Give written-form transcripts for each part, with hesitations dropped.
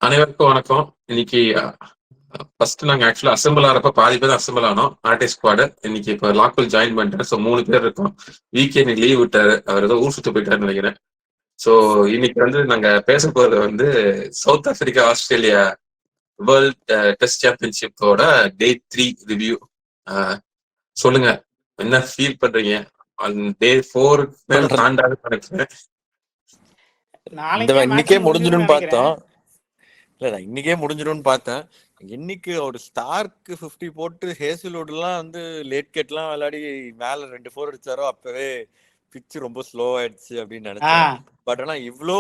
அனைவருக்கும் வணக்கம். இன்னைக்கு ஃபர்ஸ்ட் நாங்க ஆக்சுவலா அசம்பிள் ஆறப்ப பாதி பேர் அசம்பிள் ஆனோம் ஆர்டி ஸ்குவாடு. இன்னைக்கு இப்போ லாக்குல் ஜாயின் பண்ணிட்டேன். ஸோ 3 பேர் இருக்கோம். வீக்கே இன்னைக்கு லீவ் விட்டாரு. அவர் ஏதோ ஊர் சுத்த போயிட்டாருன்னு நினைக்கிறேன். ஸோ இன்னைக்கு வந்து நாங்க பேச போறது வந்து South Africa Australia World Test சாம்பியன்ஷிப்போட டே 3 ரிவ்யூ. சொல்லுங்க, என்ன ஃபீல் பண்றீங்க? டே 4 தாண்டாது நினைக்கிறேன். இன்னைக்கே முடிஞ்சிடும்னு பார்த்தோம். இல்ல இன்னைக்கே முடிஞ்சிடும்னு பார்த்தேன். இன்னைக்கு ஒரு ஸ்டார்க்கு 50 போட்டு ஹேசல்வுட் எல்லாம் வந்து லேட் கெட் எல்லாம் விளையாடி மேல 2 4 அடிச்சாரோ அப்பவே பிச் ரொம்ப ஸ்லோ ஆயிடுச்சு அப்படின்னு நினைச்சேன். பட் ஆனா இவ்வளோ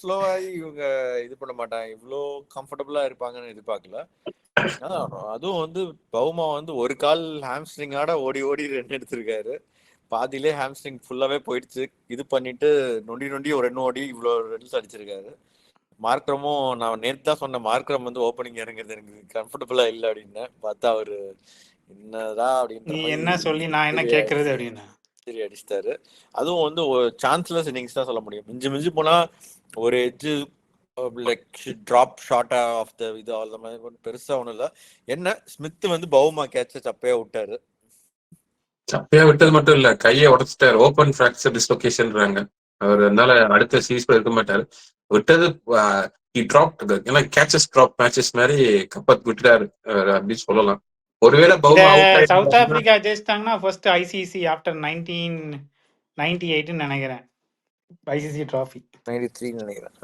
ஸ்லோவாகி இவங்க இது பண்ண மாட்டாங்க, இவ்வளோ கம்ஃபர்டபுளா இருப்பாங்கன்னு எதிர்பார்க்கல. அதுவும் வந்து பவுமா வந்து ஒரு கால் ஹாம்ஸ்ட்ரிங்கோட ஓடி ஓடி 2 எடுத்திருக்காரு. பாதியிலே ஹாம்ஸ்ட்ரிங் ஃபுல்லாவே போயிடுச்சு. இது பண்ணிட்டு நொண்டி ஒரு 2 ஓடி இவ்வளோ ரன்ஸ் அடிச்சிருக்காரு. மார்க்ரமும் நான் நேற்று தான் சொன்னேன், மார்க்ரம் வந்து ஓப்பனிங் இறங்குறது எனக்கு கம்ஃபர்டபுளா இல்லை அப்படின்னு பார்த்தா அவரு என்னதான் அப்படின்னு என்ன சொல்லி நான் என்ன கேட்கறது அப்படின்னு சரி அடிச்சிட்டாரு. அதுவும் வந்து ஒரு சான்ஸ்லெஸ் இன்னிங்ஸ் தான் சொல்ல முடியும். மிஞ்சி போனா ஒரு edge like drop short of the இது அந்த மாதிரி பெருசா ஒன்றும் இல்லை. என்ன ஸ்மித் வந்து பவுமா கேட்ச சப்பையா விட்டாரு. சப்பையா விட்டது மட்டும் இல்ல, கையை உடச்சிட்டாரு. Open fracture டிஸ்லொகேஷன்றாங்க. அவர் அதனால அடுத்த சீரீஸ் இருக்க மாட்டாரு. விட்டது ஏன்னா கேச்சஸ் டிராப் மேட்சஸ் மாதிரி கப்பத் விட்டுட்டாரு அப்படின்னு சொல்லலாம். ஒருவேளை பவுமா அவுட் சவுத் ஆப்பிரிக்கா ஜெயிச்சிட்டாங்கன்னா ஃபர்ஸ்ட் ஐசிசி ஆஃப்டர் 1998 நினைக்கிறேன். ஐசிசி டிராஃபி 93 நினைக்கிறேன்.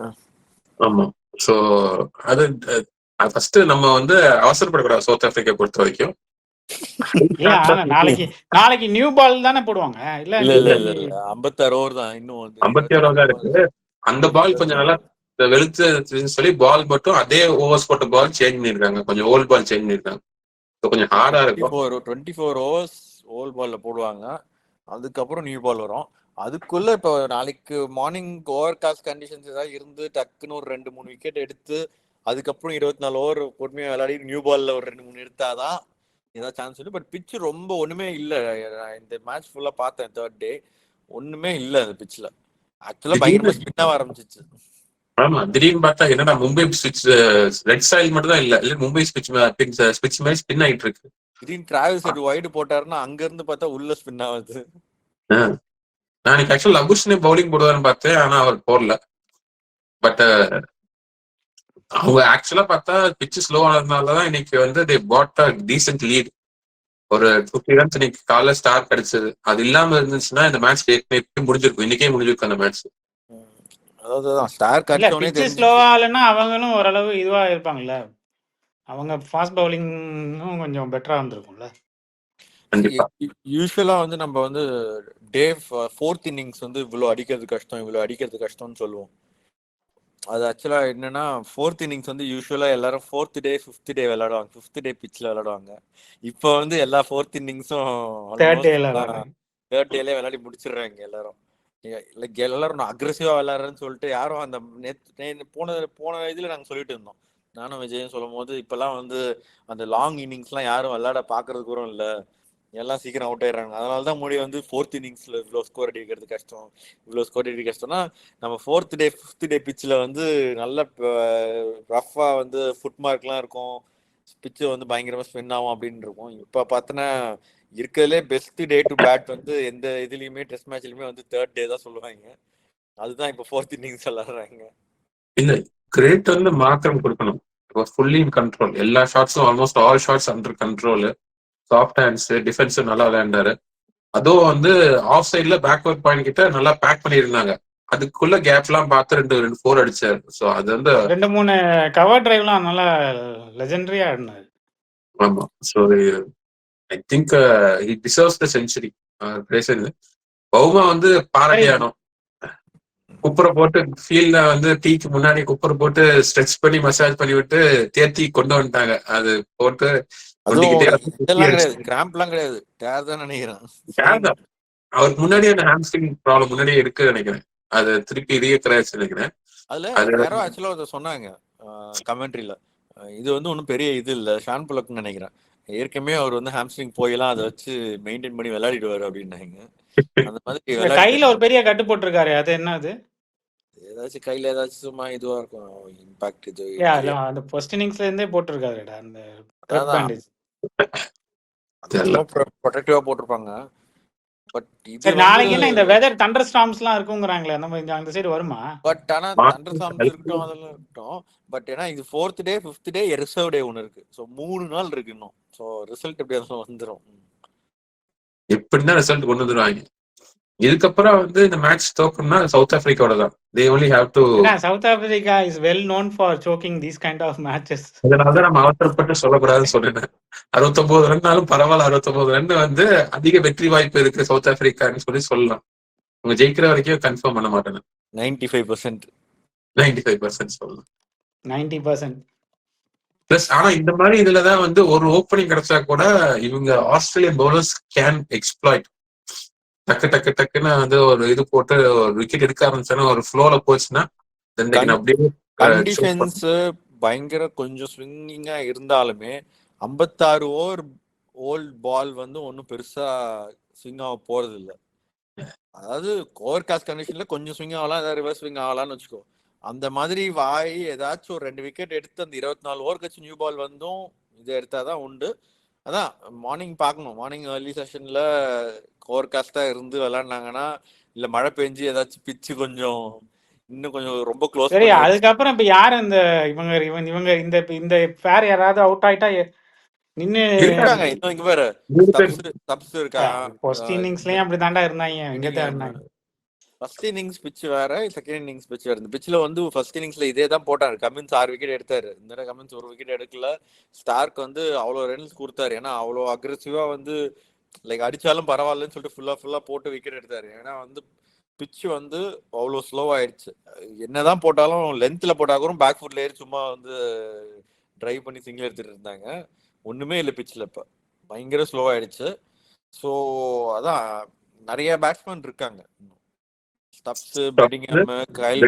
ஆமா. சோ அது ஃபர்ஸ்ட் நம்ம வந்து அவசரப்படக்கூடாது சவுத் ஆப்பிரிக்கா பொறுத்த வரைக்கும். நாளைக்கு நியூ பால் தானே போடுவாங்க. இல்ல 56 ஓவர் தான், இன்னும் 56 ஓவர் தான் இருக்கு. அந்த பால் கொஞ்சம் நல்லா வெளுத்து சொல்லி பால் மட்டும் அதே ஓவர்ஸ் போட்ட பால் சேஞ்ச் பண்ணிருக்காங்க. கொஞ்சம் ஓல்ட் பால் சேஞ்ச் பண்ணிருக்காங்க. கொஞ்சம் ஹார்டா இருக்கும். 24 ஓவர்ஸ் ஓல்ட் பால்ல போடுவாங்க. அதுக்கப்புறம் நியூ பால் வரும். அதுக்குள்ள இப்போ நாளைக்கு மார்னிங் ஓவர் காஸ்ட் கண்டிஷன்ஸ் ஏதாவது இருந்து டக்குன்னு ஒரு 2-3 விக்கெட் எடுத்து அதுக்கப்புறம் 24 ஓவர் பொறுமையா விளையாடி நியூ பால்ல ஒரு 2-3 எடுத்தாதான் ஏதாவது சான்ஸ் இருக்கு. பட் பிச்சு ரொம்ப ஒண்ணுமே இல்லை. இந்த மேட்ச் ஃபுல்லா பார்த்தேன். தேர்ட் டே ஒண்ணுமே இல்லை அந்த பிச்சில். ஆக்சுவலா பயங்கரமா ஸ்பின் ஆக ஆரம்பிச்சிச்சு. ஆமா, திடீர்னு பார்த்தா என்னடா மும்பை ஸ்விட்ச் ரெட் சாயில் மட்டும் தான் இல்ல மும்பை ஸ்விட்ச் மாதிரி ஸ்பின் ஆயிட்டு இருக்கு. திடீர்னு டிராவல்ஸ் ஹெட் வைடு போட்டாருன்னா அங்க இருந்து பார்த்தா உள்ள ஸ்பின் ஆகுது. நான் ஆக்சுவலா லபுஷ்னே பவுலிங் போடுவாருன்னு பார்த்தேன், ஆனா அவர் போடல. பட் அவங்க ஆக்சுவலா பார்த்தா பிச்சு ஸ்லோ ஆனதுனாலதான் இன்னைக்கு வந்து தே பாட் அ டீசென்ட் லீட். ஒரு 50 ரன்ஸ் இன்னைக்கு காலைல ஸ்டார் கிடைச்சது. அது இல்லாம இருந்துச்சுன்னா இந்த மேட்ச் முடிஞ்சிருக்கும். இன்னைக்கே முடிஞ்சிருக்கும் அந்த மேட்ச். ஸ்லோவா இல்லைன்னா அவங்களும் ஓரளவு இதுவா இருப்பாங்கல்ல. அவங்க ஃபாஸ்ட் பவுலிங்கும் கொஞ்சம் பெட்டரா இருந்திருக்கும்ல. யூஸ்வலா வந்து நம்ம வந்து டே 4th இன்னிங்ஸ் வந்து இவ்வளவு அடிக்கிறது கஷ்டம்னு சொல்லுவோம். அது ஆக்சுவலா என்னன்னா 4th இன்னிங்ஸ் வந்து யூஸ்வலா எல்லாரும் 4th டே 5th டே விளையாடுவாங்க. 5th டே பிச்ல விளையாடுவாங்க. இப்போ வந்து எல்லா 4th இன்னிங்ஸும் தேர்ட் டேல விளையாடி முடிச்சிடுறாங்க எல்லாரும். லைக் எல்லாரும் அக்ரெசிவா விளையாடுறேன்னு சொல்லிட்டு யாரும் அந்த போன இதுல நாங்க சொல்லிட்டு இருந்தோம், நானும் விஜயும் சொல்லும் போது, இப்பெல்லாம் வந்து அந்த லாங் இன்னிங்ஸ்லாம் யாரும் விளையாட பாக்குறது கூட இல்லை, எல்லாம் சீக்கிரம் அவுட் ஆயிடுறாங்க. அதனாலதான் மோடி வந்து 4th இன்னிங்ஸ்ல இவ்வளவு ஸ்கோர் அடிக்கிறது கஷ்டம்னா நம்ம 4th டே 5th டே பிச்சில் வந்து நல்ல ரஃபா வந்து ஃபுட் மார்க்லாம் இருக்கும், பிச்சு வந்து பயங்கரமா ஸ்பின் ஆகும் அப்படின்னு இருக்கும். இப்ப பார்த்தோன்னா இருக்கிறதுலே பெஸ்ட் டே டு பேட் வந்து எந்த இதுலயுமே டெஸ்ட் மேட்ச்லயுமே வந்து தேர்ட் டே தான் சொல்லுவாங்க. அதுதான் இப்ப 4th இன்னிங்ஸ் விளையாடுறாங்க. இல்ல கிரேட் வந்து மாத்திரம் கொடுக்கணும். Fully in control. எல்லா ஷாட்ஸும் almost all shots under control. Soft hands, defence நல்லா விளையாண்டாரு. அதுவும் வந்து ஆஃப் சைட்ல பேக்வர்ட் பாயிண்ட் கிட்ட நல்லா பேக் பண்ணிருந்தாங்க. அதுக்குள்ள கேப் எல்லாம் பார்த்து 2 4 அடிச்சாரு. சோ அது வந்து 2-3 கவர் டிரைவ்லாம் நல்லா லெஜெண்டரியா ஆடினாரு. ஆமா. So I think he deserves the century. Bavuma வந்து பாராட்டியானோம். குப்பரை போட்டு ஃபீல்ட்ல வந்து டீக்கு முன்னாடி குப்பரை போட்டு ஸ்ட்ரெச் பண்ணி மசாஜ் பண்ணி விட்டு தேர்த்தி கொண்டு வந்துட்டாங்க. அது போட்டு அவருக்கு முன்னாடி அந்த ஹாம்ஸ்ட்ரிங் ப்ராப்ளம் முன்னாடியே இருக்கு நினைக்கிறேன். அது திருப்பி ரீக்ராச் நினைக்கிறேன். அதுல யாரோ ஆக்சுவலா சொன்னாங்க கமெண்ட்ரியில, இது வந்து ஒன்றும் பெரிய இது இல்லை, ஷான் புலக்னு நினைக்கிறேன், ஏற்கனவே அவர் வந்து ஹாம்ஸ்ட்ரிங் போயெல்லாம் அதை வச்சு மெயின்டைன் பண்ணி விளையாடிடுவாரு அப்படின்னாங்க. அந்த மாதிரி கையில ஒரு பெரிய கட்டு போட்டிருக்காரு, அது என்ன? அது ஏதாச்சும் கையில ஏதாச்சும் சும்மா இதுவா இருக்கும் இம்பாக்ட் இது அதுல அந்த ஃபர்ஸ்ட் இன்னிங்ஸ்ல இருந்தே போட்டிருக்காருடா அந்த ப்ரெப் அதான் பேண்டேஜ். அது தெரியல. சும்மா ப்ரொடெக்டிவா போட்டிருப்பாங்க. பட் இது சரி, வந்து நாளைக்கு என்ன இந்த வெதர் தண்டர் ஸ்டார்ம்ஸ்லாம் இருக்குங்கிறாங்களே, நம்ம அந்த சைடு வருமா? பட் ஆனா தண்டர் ஸ்டார்ம்ஸ் இருக்கட்டும், அதெல்லாம் இருக்கட்டும். பட் ஏன்னா இது 4th டே 5th டே ரிசர்வ் டே ஒன்று இருக்கு. ஸோ 3 நாள் இருக்கு இன்னும். ஸோ ரிசல்ட் எப்படி அதெல்லாம் வந்துடும். எப்படிதான் ரிசல்ட் கொண்டு வந்துருவாங்க. இதுக்கப்புறம் வந்து இந்த மேட்ச் தோக்கணும்னா சவுத் ஆப்பிரிக்காவோட தான். They only have to. ஏன்னா South Africa is well known for choking these kind of matches. அதனாலதான் நம்ம அவசரப்பட்டு சொல்லக்கூடாதுன்னு சொன்னேன். 69 ரன்னாலும் பரவாயில்ல, 69 ரன் வந்து அதிக வெற்றி வாய்ப்பு இருக்கு சவுத் ஆப்பிரிக்கான்னு சொல்லலாம். அவங்க ஜெயிக்கிற வரைக்கும் கன்ஃபார்ம் பண்ண மாட்டேன். 95% 95% சொல்லலாம். 90%. பிளஸ் ஆனா இந்த மாதிரி இதுலதான் வந்து ஒரு ஓப்பனிங் கிடைச்சா கூட இவங்க ஆஸ்திரேலியன் பவுலர்ஸ் கேன் எக்ஸ்ப்ளாய்ட். டக்கு டக்கு டக்குன்னு வந்து ஒரு இது போட்டு ஒரு விக்கெட் எடுக்க ஆரம்பிச்சாலும் ஒரு ஃப்ளோல போச்சுன்னா அப்படியே கண்டிஷன்ஸ் பயங்கர கொஞ்சம் ஸ்விங்கிங்கா இருந்தாலுமே 56 ஓவர் ஓல்ட் பால் வந்து ஒன்றும் பெருசா ஸ்விங் ஆக போறது இல்லை. அதாவது ஓவர் காஸ்ட் கண்டிஷன்ல கொஞ்சம் ஸ்விங் ஆகலாம், ஏதாவது ரிவர்ஸ் ஸ்விங் ஆகலாம்னு வச்சுக்கோ. அந்த மாதிரி வாய் ஏதாச்சும் ஒரு 2 விக்கெட் எடுத்து அந்த 24 ஓவர் கழிச்சு நியூ பால் வந்தும் இதை எடுத்தாதான் உண்டு. அதான் மார்னிங் பார்க்கணும். மார்னிங் ஏர்லி செஷன்ல ஓவர் காஸ்டா இருந்து விளையாடினாங்கன்னா, இல்ல மழை பெஞ்சு ஏதாச்சும் பிச்சு கொஞ்சம் இன்னும் கொஞ்சம் ரொம்ப க்ளோஸ் சரி, பண்ணி அதுக்கப்புறம் இப்ப யாரு இந்த இவங்க இந்த பேர் யாராவது அவுட் ஆயிட்டா நின்னு இருக்காங்க. இன்னும் இங்க வேற ஸ்டப்ஸ் இருக்கான். ஃபர்ஸ்ட் இன்னிங்ஸ்லயும் அப்படி தாண்டா இருந்தாங்க. எங்கதான் இருந்தாங்க? ஃபர்ஸ்ட் இன்னிங்ஸ் பிச் வேற, செகண்ட் இன்னிங்ஸ் பிச் வேற. இந்த பிச்ல வந்து ஃபர்ஸ்ட் இன்னிங்ஸ்ல இதே தான் போட்டாரு. கமின்ஸ் 6 விக்கெட் எடுத்தாரு. இந்த கமின்ஸ் 1 விக்கெட் எடுக்கல. ஸ்டார்க் வந்து அவ்வளோ ரன்ஸ் கொடுத்தாரு. ஏன்னா அவ்வளோ அக்ரெசிவா வந்து லைக் அடிச்சாலும் பரவாயில்லன்னு சொல்லிட்டு ஃபுல்லா போட்டு விக்கெட் எடுத்தாரு. ஏன்னா வந்து பிச் வந்து அவ்வளோ ஸ்லோ ஆயிடுச்சு. என்னதான் போட்டாலும் லென்த்ல போட்டா கூட பேக் ஃபுட்ல ஏறி சும்மா வந்து டிரைவ் பண்ணி சிங்கிள் எடுத்துட்டு இருந்தாங்க. ஒண்ணுமே இல்லை பிச்ல. இப்ப பயங்கர ஸ்லோ ஆயிடுச்சு. ஸோ அதான் நிறைய பேட்ஸ்மேன் இருக்காங்க. ஸ்டப்ஸ், பெட்டிங்ஹாம், கைல்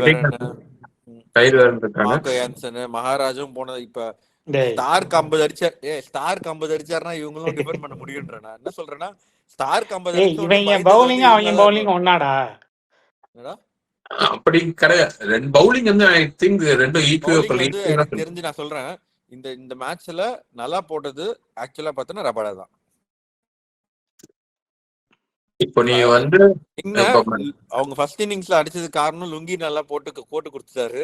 வெரன், மார்க்கோ யான்சன், மகாராஜும் போனது. இப்ப ஸ்டார்க் 50 அடிச்சார். ஸ்டார்க் 50 அடிச்சாருன்னா இவங்களும் டிஃபெண்ட் பண்ண முடியும்ன்ற நான் என்ன சொல்றேன்னா, ஸ்டார்க் 50 இவங்க பவுலிங் அவங்க பவுலிங் ஒன்னாடா? அப்படி கிடையாது. ரெண்டு பவுலிங் வந்து ஐ திங்க் ரெண்டும் ஈக்குவல். எனக்கு தெரிஞ்சு நான் சொல்றேன், இந்த மேட்ச்ல நல்லா போட்டது ஆக்சுவலா பார்த்தா ரபாடா தான். இப்போ நீ வந்து அவங்க ஃபர்ஸ்ட் இன்னிங்ஸ்ல அடிச்சது காரணம் லுங்கி நல்லா போட்டு கொடுத்துட்டாரு.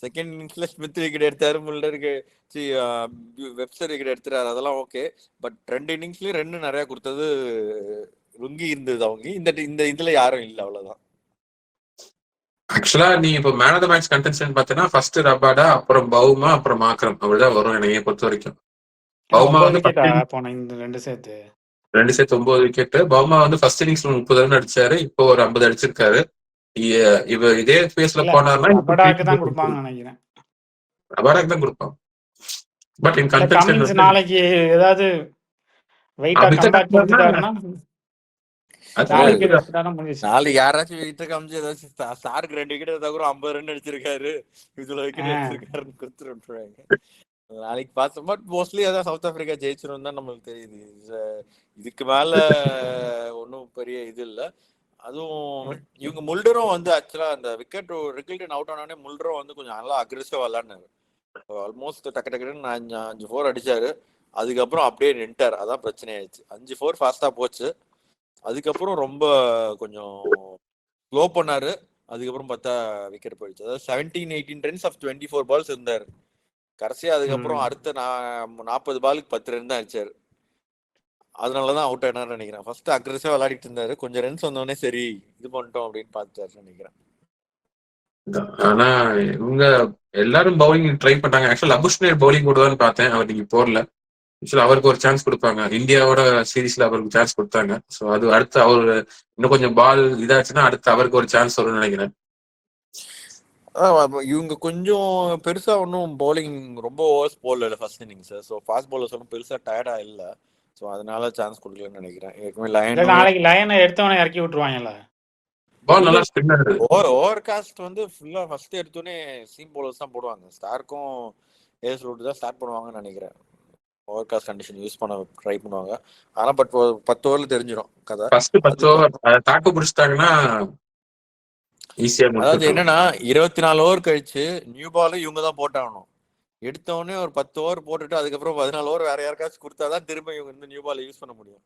செகண்ட் இன்னிங்ஸ்ல ஸ்மித் விக்கெட் எடுத்தாரு, முல்லருக்கு வெப்சர் விக்கெட் எடுத்துறாரு, அதெல்லாம் ஓகே. பட் 2 இன்னிங்ஸ்லயும் 2 நிறைய கொடுத்தது லுங்கி இருந்தது. அவங்க இந்த இதுல யாரும் இல்லை, அவ்வளவுதான். ஆக்சுவலா நீ இப்போ man of the match contention பார்த்தீங்கன்னா ஃபர்ஸ்ட் ரபாடா, அப்புறம் பவுமா, அப்புறம் மாக்ரம், அப்படிதான் வரும் என்னைய பொறுத்த வரைக்கும். பவுமா வந்து 2 சேர்த்து 9 விக்கெட். பவுமா வந்து ஃபர்ஸ்ட் இன்னிங்ஸ்ல 30 ரன் அடிச்சாரு. இப்போ ஒரு 50 அடிச்சிருக்காரு. இவ இதே பேஸ்ல போனார்னா ரபாடாக்கு தான் கொடுப்பாங்க நினைக்கிறேன். ரபாடாக்கு தான் கொடுப்பான். பட் இன் கண்டென்ஷன் நாளைக்கு ஏதாவது வெயிட்டா கம்பேக் கொடுத்துட்டாருன்னா நாளைக்கு யாராச்சும் வெயிட்டா காமிச்சு ஏதாச்சும் ஸ்டாருக்கு 2 விக்கெட் எடுத்தா கூட 50 ரன் அடிச்சிருக்காரு, இவ்வளவு விக்கெட் அடிச்சிருக்காருன்னு கொடுத்துட்டு விட்டுருவாங்க. நாளைக்கு பார்த்தோம். பட் மோஸ்ட்லி அதான் சவுத் ஆப்பிரிக்கா ஜெயிச்சிரும் தான் நம்மளுக்கு தெரியுது. இதுக்கு மேல ஒன்றும் பெரிய இது இல்லை. அதுவும் இவங்க முல்டரும் வந்து ஆக்சுவலா அந்த விக்கெட் அவுட் ஆனோடனே முல்டரும் வந்து கொஞ்சம் நல்லா அக்ரெசிவா விளையாடினாரு. ஆல்மோஸ்ட் டக்கு டக்குன்னு 5 4 அடிச்சாரு. அதுக்கப்புறம் அப்படியே நின்ட்டார். அதான் பிரச்சனை ஆயிடுச்சு. 5 4 ஃபாஸ்டா போச்சு. அதுக்கப்புறம் ரொம்ப கொஞ்சம் ஸ்லோ பண்ணாரு. அதுக்கப்புறம் பார்த்தா விக்கெட் போயிடுச்சு. அதாவது 17-18 ரன்ஸ் ஆஃப் 24 பால்ஸ் இருந்தாரு. கடைசியா அதுக்கப்புறம் அடுத்த 40 பாலுக்கு 10 ரன் தான் அடிச்சாரு. அதனாலதான் அவுட் ஆனான்னு நினைக்கிறேன். ஃபர்ஸ்ட் அக்ரெசிவா விளையாடிட்டு இருந்தாரு. கொஞ்சம் ரன்ஸ் வந்தோடனே சரி இது பண்ணிட்டோம் அப்படின்னு பார்த்தாரு நினைக்கிறேன். ஆனா இவங்க எல்லாரும் பவுலிங் ட்ரை பண்ணாங்க. ஆக்சுவலா அபுஷ்னேர் பவுலிங் போடுவான்னு பார்த்தேன். அவர் நீங்க போடல. ஆக்சுவலா அவருக்கு ஒரு சான்ஸ் கொடுப்பாங்க. இந்தியாவோட சீரீஸ்ல அவருக்கு சான்ஸ் கொடுத்தாங்க. ஸோ அது அடுத்து அவர் இன்னும் கொஞ்சம் பால் இதாச்சுன்னா அடுத்து அவருக்கு ஒரு சான்ஸ் வரும்னு நினைக்கிறேன். இவங்க கொஞ்சம் பெருசா ஒன்றும் பவுலிங் ரொம்ப ஓவர்ஸ் போடல first innings. So fast bowlers ஒன்றும் பெருசா டயர்டா இல்லை. ஸோ அதனால சான்ஸ் கொடுக்கலன்னு நினைக்கிறேன். நாளைக்கு லயனை எடுத்தவனை இறக்கி விட்டுருவாங்கல்ல. பால் நல்லா ஸ்பின்னர். ஓவர் காஸ்ட் வந்து ஃபுல்லா ஃபர்ஸ்ட் எடுத்தோடனே சீம் பவுலர்ஸ் தான் போடுவாங்க. ஸ்டார்க்கும் ஹேஸ்வுட் தான் ஸ்டார்ட் பண்ணுவாங்கன்னு நினைக்கிறேன். ஓவர் காஸ்ட் கண்டிஷன் யூஸ் பண்ண ட்ரை பண்ணுவாங்க. ஆனா பட் 10 ஓவர்ல தெரிஞ்சிடும் கதை. ஃபர்ஸ்ட் 10 ஓவர் தாக்கு பிடிச்சிட்டாங்கன்னா ஈஸியா அதாவது முடிச்சுட்டு என்னன்னா 24 ஓவர் கழிச்சு நியூ பால் இவங்க தான் போட்டாகணும். எடுத்த உடனே ஒரு 10 ஓவர் போட்டுட்டு அதுக்கப்புறம் 14 ஓவர் வேற யாருக்காச்சும் கொடுத்தாதான் திரும்ப இவங்க வந்து நியூ பால் யூஸ் பண்ண முடியும்.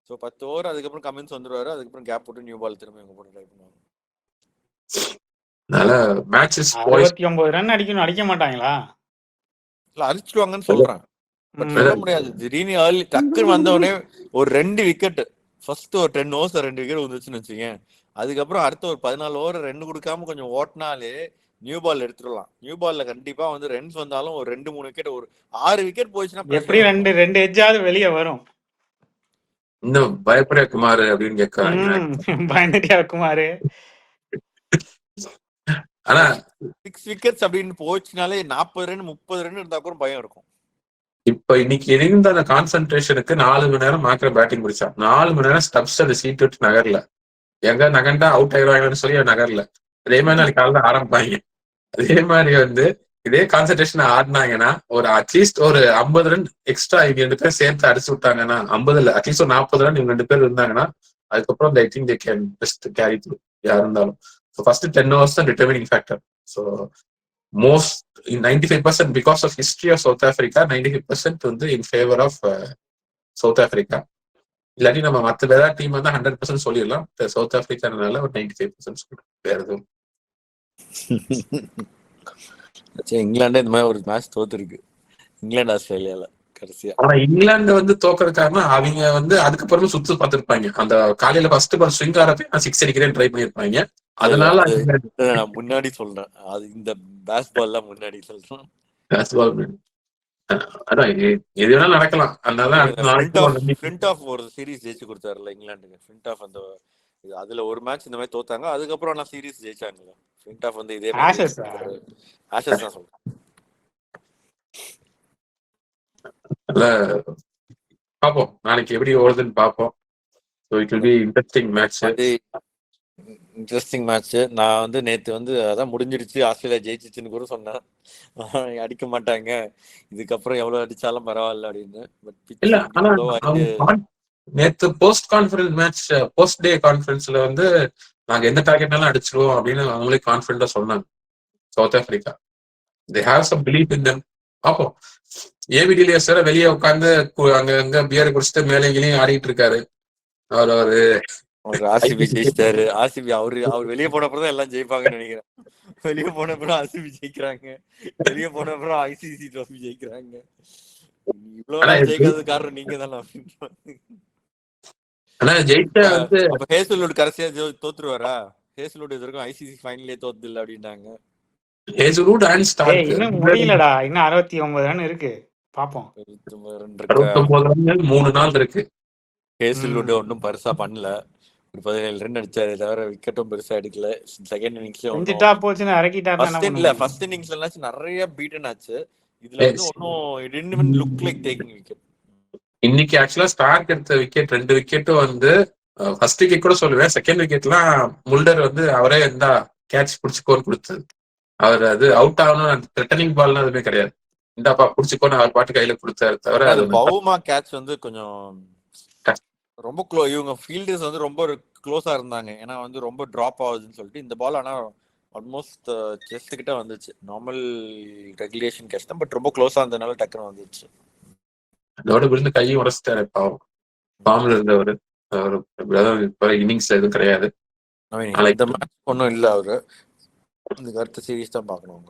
ஸோ 10 ஓவர் அதுக்கப்புறம் கமின்ஸ் வந்துருவாரு, அதுக்கப்புறம் கேப் போட்டு நியூ பால் திரும்ப இவங்க போட்டு ட்ரை பண்ணுவாங்க. அதனால மேட்சஸ் 69 ரன் அடிக்கணும், அடிக்க மாட்டாங்களா? இல்ல அடிச்சிடுவாங்கன்னு சொல்றேன், பட் சொல்ல முடியாது. திடீர்னு ஏர்லி டக்குன்னு வந்தவொடனே ஒரு 2 விக்கெட், ஃபர்ஸ்ட் ஒரு 10 ஓவர்ஸ் 2 விக்கெட் வந்துச்சுன்னு வச்சுக்கேன். அதுக்கப்புறம் அடுத்த ஒரு 14 ஓவர் 2 கொடுக்காம கொஞ்சம் ஓட்டினாலே நியூ பால் எடுத்துடலாம். நியூ பால்ல கண்டிப்பா வந்து ரன்ஸ் வந்தாலும் ஒரு 2-3 விக்கெட், ஒரு 6 விக்கெட் போயிடுச்சுன்னா எப்படி ரெண்டு எட்ஜாவது வெளியே வரும். இன்னும் பயப்பட குமார் அப்படின்னு கேட்கறாங்க. பயந்துட்டியா குமாரு? ஆனா 6 விக்கெட்ஸ் அப்படின்னு போச்சுனாலே 40 ரன் 30 ரன் இருந்தா கூட பயம் இருக்கும். இப்ப இன்னைக்கு இருந்த அந்த கான்சென்ட்ரேஷனுக்கு 4 மணி நேரம் மாக்கிற பேட்டிங் முடிச்சா. 4 மணி நேரம் ஸ்டப்ஸ் அந்த சீட் விட்டு நகரல. எங்க நகண்டா அவுட் ஆயிடுவாங்கன்னு சொல்லி நகரல. அதே மாதிரி நாளைக்கு காலையில் ஆரம்பிப்பாங்க. அதே மாதிரி வந்து இதே கான்சென்ட்ரேஷன் ஆடினாங்கன்னா ஒரு அட்லீஸ்ட் ஒரு 50 ரன் எக்ஸ்ட்ரா இவங்க 2 பேர் சேர்த்து அடிச்சு விட்டாங்கன்னா, 50 இல்ல அட்லீஸ்ட் ஒரு 40 ரன் இவங்க 2 பேர் இருந்தாங்கன்னா அதுக்கப்புறம் I think they can best carry through யார் இருந்தாலும். ஸோ ஃபர்ஸ்ட் 10 hours தான் determining factor. So most 95% because of history of South Africa 95% வந்து in favour of South Africa. இல்லாட்டி நம்ம மற்ற வேற டீம் வந்து 100% சொல்லிடலாம். சவுத் ஆப்பிரிக்கானால ஒரு 95% சொல்றோம். வேற எதுவும் இங்கிலாண்டே இந்த மாதிரி ஒரு மேட்ச் தோத்துருக்கு, இங்கிலாந்து ஆஸ்திரேலியால கடைசியா. ஆனா இங்கிலாந்து வந்து தோக்குறது காரணம் அவங்க வந்து அதுக்கப்புறமே சுத்து பார்த்திருப்பாங்க. அந்த காலையில ஃபர்ஸ்ட் பால் ஸ்விங் ஆறப்ப நான் 6 அடிக்கிறேன் ட்ரை பண்ணிருப்பாங்க. அதனால நான் முன்னாடி சொல்றேன், அது இந்த பேஸ் பால்லாம் முன்னாடி சொல்றேன். அதான் எது வேணாலும் நடக்கலாம். அதனால ஃபிளிண்ட் ஆஃப் ஒரு சீரீஸ் ஜெயிச்சு கொடுத்தாருல இங்கிலாந்துக்கு. ஃபிளிண்ட் ஆஃப் அந்த அதுல ஒரு மேட்ச் இந்த மாதிரி தோத்தாங்க, அதுக்கப்புறம் நான் சீரீஸ் ஜெயிச்சாங்க. ஃபிளிண்ட் ஆஃப் வந்து இதே மாதிரி ஆஷஸ் தான் சொல்றேன். பாப்போம் நாளைக்கு எப்படி ஓடுதுன்னு பாப்போம். So it will be interesting match. Interesting match. நான் வந்து நேத்து வந்து அதான் முடிஞ்சிருச்சு ஆஸ்திரேலியா ஜெயிச்சிச்சுன்னு கூட சொன்னேன். அடிக்க மாட்டாங்க இதுக்கப்புறம் எவ்வளவு அடிச்சாலும் பரவாயில்ல அப்படின்னு. இல்ல ஆனா நேத்து போஸ்ட் கான்ஃபரன்ஸ் மேட்ச் போஸ்ட் டே கான்ஃபரன்ஸ்ல வந்து நாங்க எந்த டார்கெட்னாலும் அடிச்சிருவோம் அப்படின்னு அவங்களே கான்ஃபிடண்டா சொன்னாங்க. South Africa they have some belief in them. பாப்போம். ஏவி டிலியர்ஸ் வேற வெளியே உட்காந்து அங்க பியர் குடிச்சிட்டு மேலேங்களையும் ஆடிட்டு இருக்காரு. அவர் ஆர்சிபி ஜெயிச்சிட்டாரு. ஆர்சிபி அவர் வெளியே போனப்பறம் எல்லாம் ஜெயிப்பாங்கன்னு நினைக்கிறேன். வெளியே போனப்பறம் ஆர்சிபி ஜெயிக்கிறாங்க, வெளியே போனப்பறம் ஐசிசி ட்ராஃபி ஜெயிக்கிறாங்க. இவ்வளவு ஜெயிக்காத காரணம் நீங்க தானே. அப்ப ஹேசல்வுட் கடைசியா தோத்துருவாரா? ஹேசல்வுட் இது வரைக்கும் ஐசிசி ஃபைனலே தோத்து இல்ல அப்படின்னாங்க. ஹேசல்வுட் அண்ட் ஸ்டார்க் இன்னும் முடியலடா, இன்னும் 69 ரன் இருக்கு. பாப்போம். 69 ரன் 3 நாள் இருக்கு. ஹேசல்வுட் ஒன்னும் பெருசா பண்ணல, ஒரு 17 ரன் அடிச்சாரு தவிர விக்கெட்டும் பெருசா எடுக்கல. செகண்ட் இன்னிங்ஸ்ல போச்சுன்னு இறக்கிட்டாரு. ஃபர்ஸ்ட் இன்னிங்ஸ்ல நிறைய பீட்டன் ஆச்சு. இதுல வந்து ஒன்னும் it didn't even look like taking wicket. இன்னைக்கு ஆக்சுவலா ஸ்டார்க் எடுத்த விக்கெட் 2 விக்கெட்டும் வந்து ஃபர்ஸ்ட் விக்கெட் கூட சொல்லுவேன், செகண்ட் விக்கெட்லாம் முல்டர் வந்து அவரே இருந்தா கேட்ச் பிடிச்சிக்கோன்னு கொடுத்தது. அவர் அது அவுட் ஆகணும் ரிட்டர்னிங் பால்னா எதுவுமே கிடையாது. இந்தாப்பா பிடிச்சிக்கோன்னு அவர் பாட்டு கையில கொடுத்தாரு தவிர அது பவுமா கேட்ச் வந்து கொஞ்சம் ரொம்ப இவங்க ஃபீல்டர்ஸ் வந்து ரொம்ப க்ளோஸா இருந்தாங்க. ஏன்னா வந்து ரொம்ப டிராப் ஆகுதுன்னு சொல்லிட்டு இந்த பால் ஆனா ஆல்மோஸ்ட் செஸ்ட் கிட்ட வந்துச்சு. நார்மல் ரெகுலேஷன் கேட்ச் தான், பட் ரொம்ப க்ளோஸா இருந்ததுனால டக்குன்னு வந்துச்சு. அதோட விழுந்து கையும் உடச்சிட்டாரு பாவம். ஃபார்ம்ல இருந்தவர். இன்னிங்ஸ்ல எதுவும் கிடையாது. இந்த மேட்ச் ஒன்றும் இல்லை அவரு. இதுக்கு அடுத்த சீரீஸ் தான் பார்க்கணும்.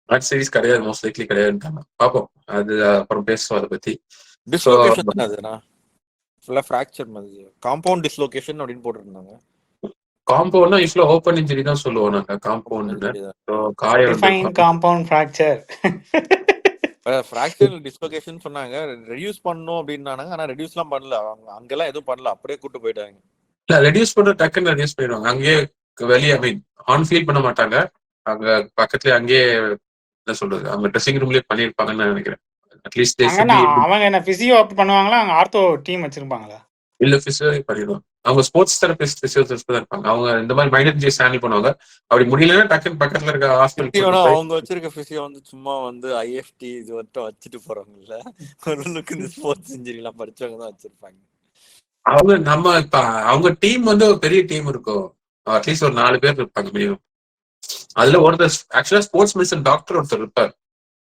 மேட்ச் சீரீஸ் கிடையாது, மோஸ்ட் லைக்லி கிடையாதுன்னு பாப்போம். அது அப்புறம் பேசுவோம் அதை பத்தி. டிஸ்லோகேஷன் தான் அதுனா ஃபுல்லா ஃபிராக்சர் மாதிரி காம்பவுண்ட் டிஸ்லோகேஷன் அப்படின்னு போட்டுருந்தாங்க. காம்பவுண்ட்னா யூஸ்வலா ஓப்பன் இன்ஜரி தான் சொல்லுவோம் நாங்க. காம்பவுண்ட் காயம் காம்பவுண்ட் ஃபிராக்சர் ஃபிராக்சர் டிஸ்லோகேஷன் சொன்னாங்க. ரெடியூஸ் பண்ணனும் அப்படினாங்க, ஆனா ரெடியூஸ்லாம் பண்ணல. அவங்க அங்கெல்லாம் எதுவும் பண்ணல, அப்படியே கூட்டு போயிட்டாங்க. இல்ல ரெடியூஸ் பண்ற டக்குன்னு ரெடியூஸ் பண்ணிடுவாங்க. அங்கேயே வெளியே ஆன் ஃபீல்ட் பண்ண மாட்டாங்க. அங்க பக்கத்துல அங்கேயே என்ன சொல்றது, அவங்க ட்ரெஸ்ஸிங் ரூம்லயே பண்ணிருப்பாங்கன்னு நினைக்கிறேன். அட்லீஸ்ட் அவங்க என்ன பிசியோ பண்ணுவாங்களா? அங்க ஆர்த்தோ டீம் வச்சிருப்பாங்களா? இல்ல பிசியோ பண்ணிடுவாங்க. அவங்க ஸ்போர்ட்ஸ் தெரபிஸ்ட் பிசியோதெரபிஸ்ட் தான் இருப்பாங்க. அவங்க இந்த மாதிரி மைனர் இன்ஜரிஸ் ஹேண்டில் பண்ணுவாங்க. அப்படி முடியலன்னா டக்குன்னு பக்கத்துல இருக்க ஹாஸ்பிட்டல் அவங்க வச்சிருக்க பிசியோ வந்து சும்மா வந்து ஐஎஃப்டி இது மட்டும் வச்சுட்டு போறவங்க இல்ல, ஓரளவுக்கு இந்த ஸ்போர்ட்ஸ் இன்ஜரி எல்லாம் படிச்சவங்க தான் வச்சிருப்பாங்க. அவங்க நம்ம இப்ப அவங்க டீம் வந்து ஒரு பெரிய டீம் இருக்கும். அட்லீஸ்ட் ஒரு 4 பேர் இருப்பாங்க மினிமம். அதுல ஒருத்தர் ஆக்சுவலா ஸ்போர்ட்ஸ் மெடிசன் டாக்டர் ஒருத்தர் இருப்பார்.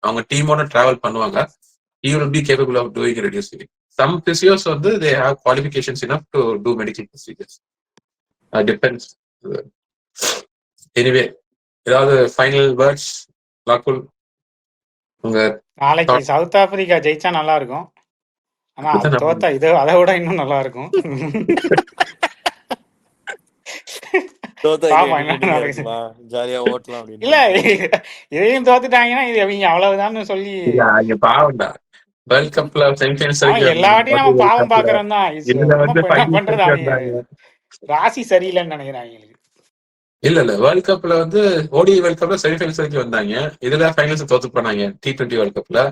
அவங்க டீமோட டிராவல் பண்ணுவாங்க. He will be capable of doing reducing it. Some physios வந்து they have qualifications enough to do medical procedures. Depends. Anyway, ஏதாவது ஃபைனல் வேர்ட்ஸ் லாக்குல் உங்க நாளைக்கு சவுத் ஆப்பிரிக்கா ஜெயிச்சா நல்லா இருக்கும். ஆனா அது தோத்தா இது அதை விட இன்னும் நல்லா இருக்கும். ஜாலியா ஓட்டலாம் அப்படின்னு. இல்ல இதையும் தோத்துட்டாங்கன்னா இது அவங்க அவ்வளவுதான் சொல்லி பாவம்டா. வேர்ல்ட் கப்ல செமிஃபைனல்ஸ் எல்லா வாட்டியும் நம்ம பாவம் பாக்குறோம் தான். என்ன பண்றது, அவங்க ராசி சரியில்லைன்னு நினைக்கிறாங்க. இல்ல வேர்ல்ட் கப்ல வந்து ஓடி வேர்ல்ட் கப்ல செமிஃபைனல்ஸ் வரைக்கும் வந்தாங்க. இதுல ஃபைனல்ஸ் தோத்து போனாங்க T20 வேர்ல்ட் கப்ல.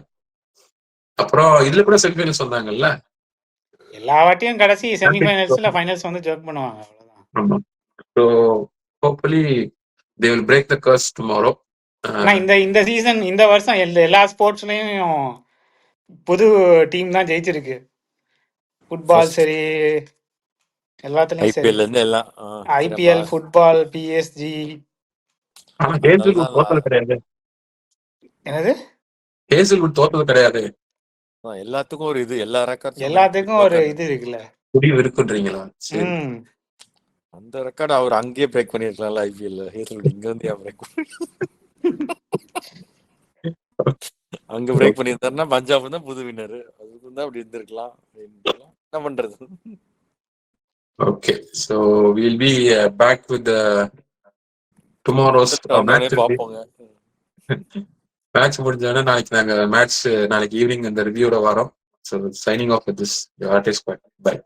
அப்புறம் இதுல கூட செமிஃபைனல்ஸ் வந்தாங்கல்ல. எல்லா வாட்டியும் கடைசி செமிஃபைனல்ஸ்ல ஃபைனல்ஸ் வந்து ஜோக் பண்ணுவாங்க, அவ்வளவுதான். So hopefully they will break the curse tomorrow. இந்த சீசன் இந்த வருஷம் எல்லா ஸ்போர்ட்ஸ்லயும் புது டீம் தான் ஜெயிச்சிருக்கு. ஃபுட்பால் சரி, எல்லாத்துலயும் சரி. ஐபிஎல் இருந்து எல்லாம் ஐபிஎல், ஃபுட்பால், பிஎஸ்ஜி. தோத்தது கிடையாது. என்னது? ஹேசல்வுட் தோத்தது கிடையாது. எல்லாத்துக்கும் ஒரு இது, எல்லாத்துக்கும் ஒரு இது இருக்குல்ல, முடிவு இருக்குன்றீங்களா? அந்த ரெக்கார்ட் அவர் அங்கேயே பிரேக் பண்ணிருக்கலாம்ல. ஐபிஎல் ஹேசல்வுட் இங்க வந்து பிரேக் அங்க பிரேக் பண்ணியிருந்தாருன்னா பஞ்சாப் தான் புது வின்னர். அதுக்கு தான் அப்படி இருந்திருக்கலாம். என்ன பண்றது? Okay, so we'll be back with the tomorrow's match. Match முடிஞ்சோன்னா நாளைக்கு நாங்க மேட்ச் நாளைக்கு ஈவினிங் இந்த ரிவ்யூட வரோம். So signing off with this, your artist. Bye.